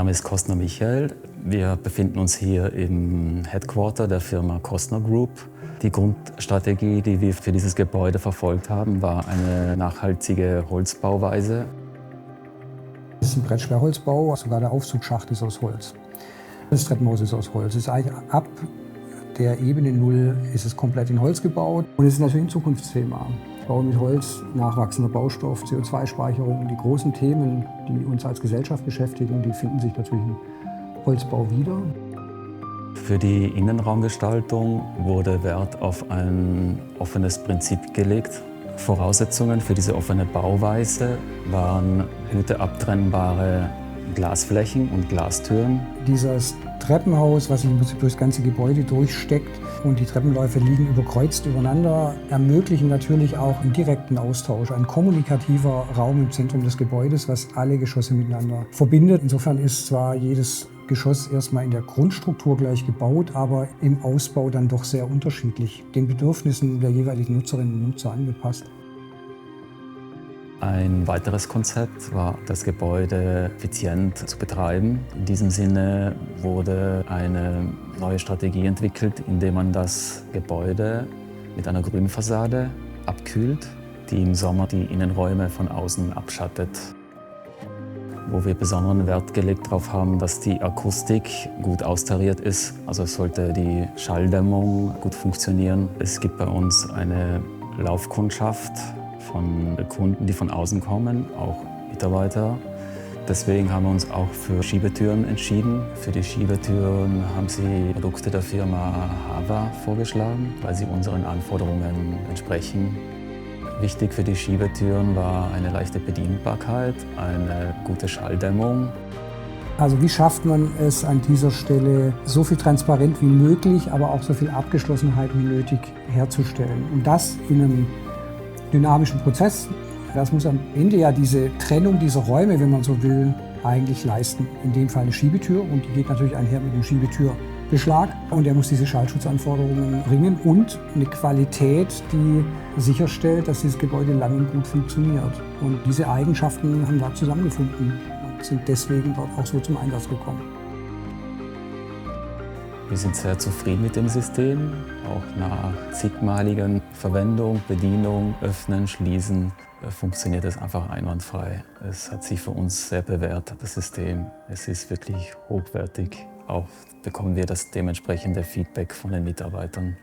Name ist Kostner Michael. Wir befinden uns hier im Headquarter der Firma Kostner Group. Die Grundstrategie, die wir für dieses Gebäude verfolgt haben, war eine nachhaltige Holzbauweise. Es ist ein Brettschwerholzbau, sogar der Aufzugsschacht ist aus Holz. Das Treppenhaus ist aus Holz. Es ist eigentlich ab der Ebene 0 ist es komplett in Holz gebaut und es ist natürlich ein Zukunftsthema. Bau mit Holz, nachwachsender Baustoff, CO2-Speicherung, die großen Themen, die uns als Gesellschaft beschäftigen, die finden sich natürlich im Holzbau wieder. Für die Innenraumgestaltung wurde Wert auf ein offenes Prinzip gelegt. Voraussetzungen für diese offene Bauweise waren hüteabtrennbare Glasflächen und Glastüren. Dieses Treppenhaus, was sich im Prinzip durch das ganze Gebäude durchsteckt und die Treppenläufe liegen überkreuzt übereinander, ermöglichen natürlich auch einen direkten Austausch, ein kommunikativer Raum im Zentrum des Gebäudes, was alle Geschosse miteinander verbindet. Insofern ist zwar jedes Geschoss erstmal in der Grundstruktur gleich gebaut, aber im Ausbau dann doch sehr unterschiedlich, den Bedürfnissen der jeweiligen Nutzerinnen und Nutzer angepasst. Ein weiteres Konzept war, das Gebäude effizient zu betreiben. In diesem Sinne wurde eine neue Strategie entwickelt, indem man das Gebäude mit einer Grünfassade abkühlt, die im Sommer die Innenräume von außen abschattet. Wo wir besonderen Wert gelegt darauf haben, dass die Akustik gut austariert ist. Also es sollte die Schalldämmung gut funktionieren. Es gibt bei uns eine Laufkundschaft von Kunden, die von außen kommen, auch Mitarbeiter. Deswegen haben wir uns auch für Schiebetüren entschieden. Für die Schiebetüren haben sie Produkte der Firma Hava vorgeschlagen, weil sie unseren Anforderungen entsprechen. Wichtig für die Schiebetüren war eine leichte Bedienbarkeit, eine gute Schalldämmung. Also wie schafft man es an dieser Stelle, so viel transparent wie möglich, aber auch so viel Abgeschlossenheit wie nötig herzustellen? Und das in einem dynamischen Prozess. Das muss am Ende ja diese Trennung dieser Räume, wenn man so will, eigentlich leisten. In dem Fall eine Schiebetür und die geht natürlich einher mit dem Schiebetürbeschlag. Und der muss diese Schallschutzanforderungen bringen und eine Qualität, die sicherstellt, dass dieses Gebäude lang und gut funktioniert. Und diese Eigenschaften haben da zusammengefunden und sind deswegen dort auch so zum Einsatz gekommen. Wir sind sehr zufrieden mit dem System, auch nach zigmaligen Verwendung, Bedienung, Öffnen, Schließen funktioniert es einfach einwandfrei. Es hat sich für uns sehr bewährt, das System. Es ist wirklich hochwertig. Auch bekommen wir das dementsprechende Feedback von den Mitarbeitern.